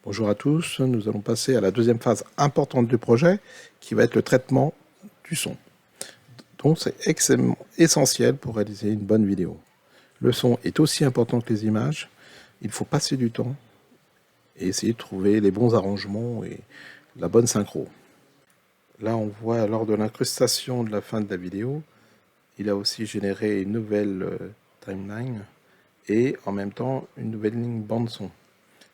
Bonjour à tous, nous allons passer à la deuxième phase importante du projet qui va être le traitement du son. Donc c'est extrêmement essentiel pour réaliser une bonne vidéo. Le son est aussi important que les images, il faut passer du temps et essayer de trouver les bons arrangements et la bonne synchro. Là on voit lors de l'incrustation de la fin de la vidéo, il a aussi généré une nouvelle timeline et en même temps une nouvelle ligne bande son.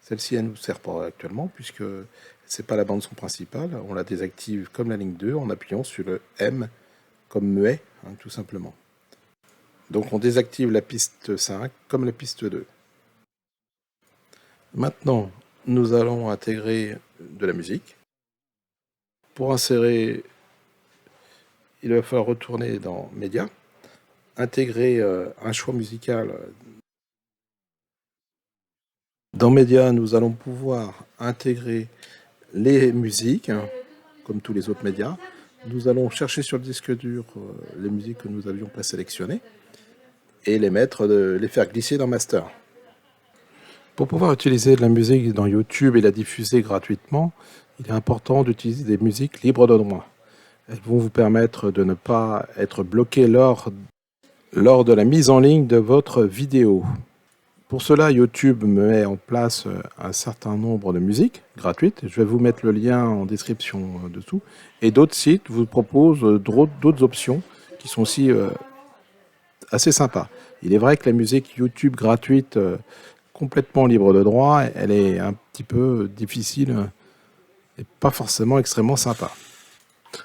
Celle-ci, elle ne nous sert pas actuellement puisque ce n'est pas la bande son principale. On la désactive comme la ligne 2 en appuyant sur le M comme muet, tout simplement. Donc on désactive la piste 5 comme la piste 2. Maintenant, nous allons intégrer de la musique. Pour insérer, il va falloir retourner dans Média, intégrer un choix musical. Dans Média, nous allons pouvoir intégrer les musiques, comme tous les autres médias. Nous allons chercher sur le disque dur les musiques que nous avions présélectionnées et les faire glisser dans Master. Pour pouvoir utiliser de la musique dans YouTube et la diffuser gratuitement, il est important d'utiliser des musiques libres de droit. Elles vont vous permettre de ne pas être bloqué lors de la mise en ligne de votre vidéo. Pour cela, YouTube met en place un certain nombre de musiques gratuites. Je vais vous mettre le lien en description dessous. Et d'autres sites vous proposent d'autres options qui sont aussi assez sympas. Il est vrai que la musique YouTube gratuite, complètement libre de droit, elle est un petit peu difficile et pas forcément extrêmement sympa.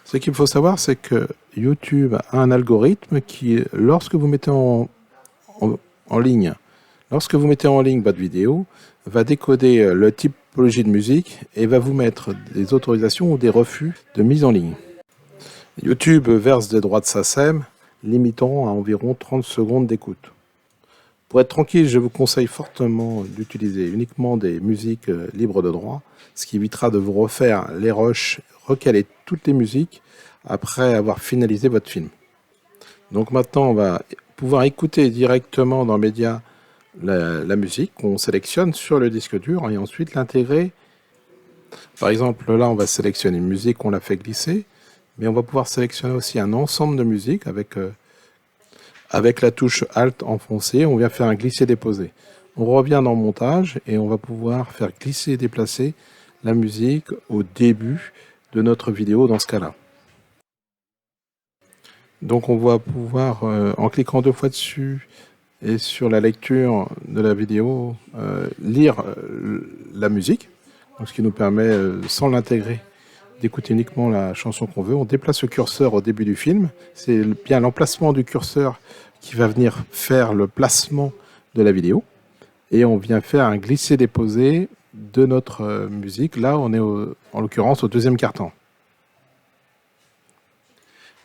Ce qu'il faut savoir, c'est que YouTube a un algorithme qui, lorsque vous mettez en ligne votre vidéo, va décoder le typologie de musique et va vous mettre des autorisations ou des refus de mise en ligne. YouTube verse des droits de SACEM, limitant à environ 30 secondes d'écoute. Pour être tranquille, je vous conseille fortement d'utiliser uniquement des musiques libres de droit, ce qui évitera de vous refaire les rushs, recaler toutes les musiques après avoir finalisé votre film. Donc maintenant, on va pouvoir écouter directement dans Média la musique qu'on sélectionne sur le disque dur et ensuite l'intégrer. Par exemple, là, on va sélectionner une musique, on la fait glisser, mais on va pouvoir sélectionner aussi un ensemble de musiques avec la touche Alt enfoncée, on vient faire un glisser-déposer. On revient dans le montage et on va pouvoir faire glisser et déplacer la musique au début de notre vidéo dans ce cas-là. Donc on va pouvoir, en cliquant 2 fois dessus et sur la lecture de la vidéo, lire la musique, donc ce qui nous permet, sans l'intégrer, d'écouter uniquement la chanson qu'on veut. On déplace le curseur au début du film, c'est bien l'emplacement du curseur qui va venir faire le placement de la vidéo, et on vient faire un glisser-déposer de notre musique. Là, on est en l'occurrence au deuxième quart-temps.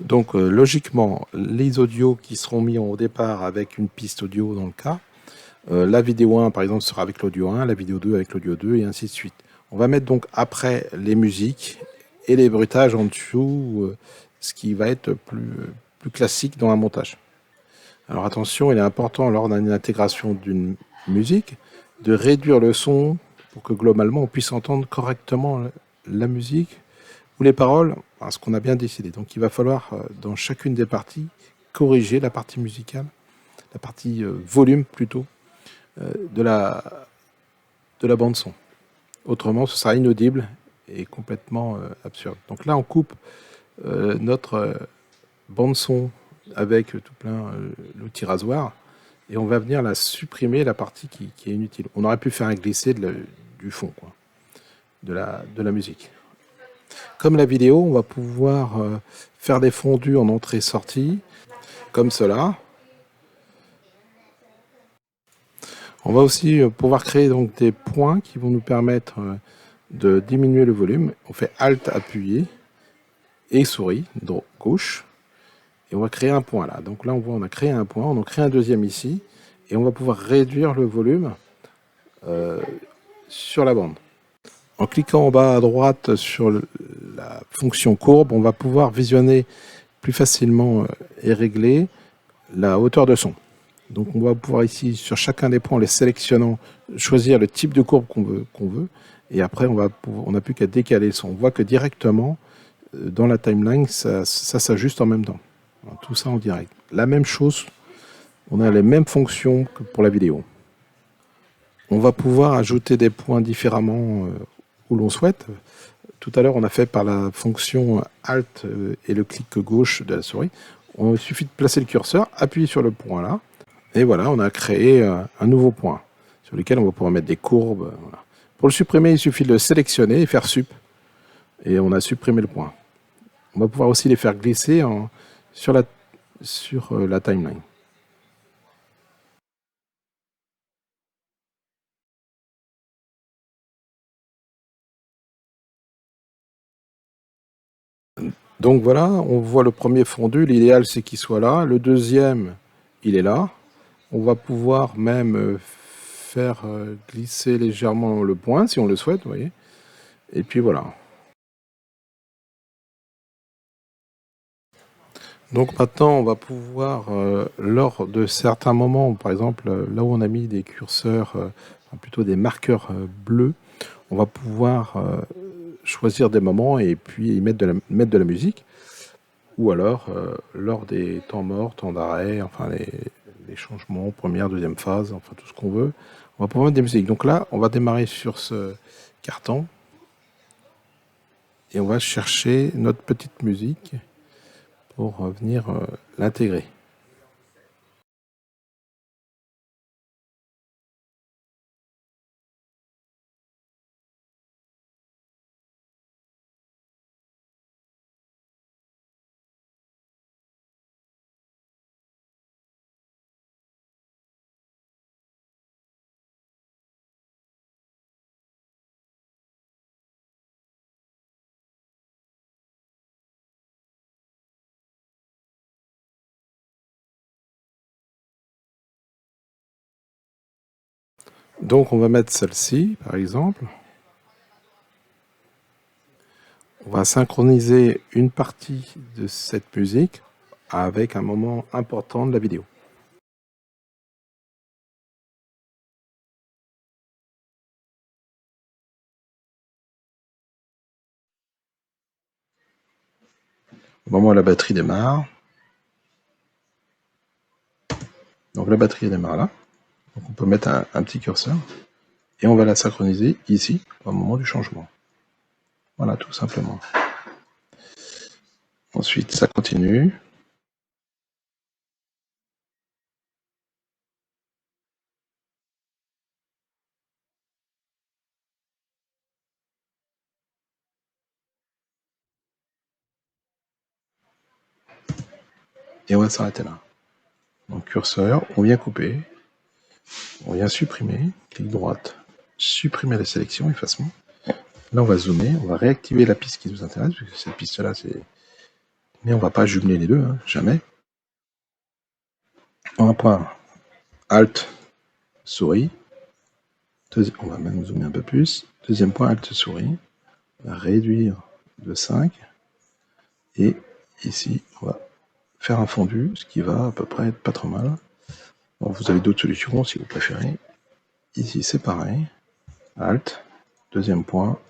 Donc logiquement, les audios qui seront mis au départ avec une piste audio dans le cas, la vidéo 1 par exemple sera avec l'audio 1, la vidéo 2 avec l'audio 2 et ainsi de suite. On va mettre donc après les musiques et les bruitages en dessous, ce qui va être plus classique dans un montage. Alors attention, il est important lors d'une intégration d'une musique de réduire le son pour que globalement on puisse entendre correctement la musique ou les paroles, ce qu'on a bien décidé. Donc il va falloir, dans chacune des parties, corriger la partie musicale, la partie volume plutôt, de la bande son. Autrement, ce sera inaudible et complètement absurde. Donc là, on coupe notre bande son avec tout plein l'outil rasoir et on va venir la supprimer, la partie qui est inutile. On aurait pu faire un glisser du fond, quoi, de la musique. Comme la vidéo, on va pouvoir faire des fondus en entrée-sortie, comme cela. On va aussi pouvoir créer donc des points qui vont nous permettre de diminuer le volume. On fait Alt appuyé et souris, gauche, et on va créer un point là. Donc là, on voit on a créé un point, on en crée un deuxième ici, et on va pouvoir réduire le volume sur la bande. En cliquant en bas à droite sur la fonction courbe, on va pouvoir visionner plus facilement et régler la hauteur de son. Donc on va pouvoir ici, sur chacun des points, en les sélectionnant, choisir le type de courbe qu'on veut Et après, on n'a plus qu'à décaler le son. On voit que directement, dans la timeline, ça s'ajuste en même temps. Tout ça en direct. La même chose, on a les mêmes fonctions que pour la vidéo. On va pouvoir ajouter des points différemment où l'on souhaite. Tout à l'heure, on a fait par la fonction Alt et le clic gauche de la souris. Il suffit de placer le curseur, appuyer sur le point là, et voilà, on a créé un nouveau point sur lequel on va pouvoir mettre des courbes. Voilà. Pour le supprimer, il suffit de le sélectionner et faire sup, et on a supprimé le point. On va pouvoir aussi les faire glisser sur la timeline. Donc voilà, on voit le premier fondu. L'idéal, c'est qu'il soit là. Le deuxième, il est là. On va pouvoir même faire glisser légèrement le point, si on le souhaite, vous voyez. Et puis voilà. Donc maintenant, on va pouvoir, lors de certains moments, par exemple, là où on a mis des curseurs, plutôt des marqueurs bleus, on va pouvoir choisir des moments et puis y mettre de la musique. Ou alors, lors des temps morts, temps d'arrêt, enfin les changements, première, deuxième phase, enfin tout ce qu'on veut, on va pouvoir mettre des musiques. Donc là, on va démarrer sur ce carton et on va chercher notre petite musique pour venir l'intégrer. Donc on va mettre celle-ci, par exemple. On va synchroniser une partie de cette musique avec un moment important de la vidéo. Au moment où la batterie démarre. Donc la batterie démarre là. Donc on peut mettre un petit curseur. Et on va la synchroniser ici, au moment du changement. Voilà, tout simplement. Ensuite, ça continue. Et on va s'arrêter là. Donc curseur, on vient couper, on vient supprimer, clic droite, supprimer la sélection, effacement. Là, on va zoomer, on va réactiver la piste qui nous intéresse, parce que cette piste-là, c'est... Mais on va pas jumeler les deux, hein, jamais. On va prendre Alt, souris. On va même zoomer un peu plus. Deuxième point, Alt, souris. On va réduire de 5. Et ici, on va faire un fondu, ce qui va à peu près être pas trop mal. Alors, vous avez d'autres solutions si vous préférez. Ici, c'est pareil. Alt, deuxième point,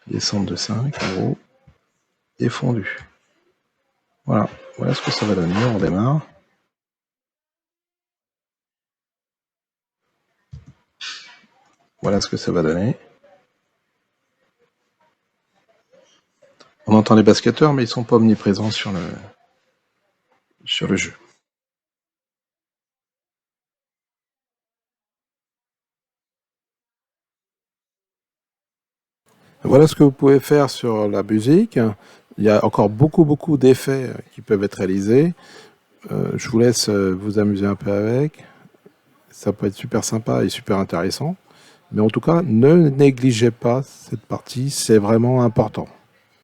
descendre de 5 en gros, et fondu. Voilà, voilà ce que ça va donner. On redémarre. Voilà ce que ça va donner. On entend les basketteurs, mais ils ne sont pas omniprésents sur le jeu. Voilà ce que vous pouvez faire sur la musique. Il y a encore beaucoup d'effets qui peuvent être réalisés. Je vous laisse vous amuser un peu avec. Ça peut être super sympa et super intéressant. Mais en tout cas, ne négligez pas cette partie, c'est vraiment important.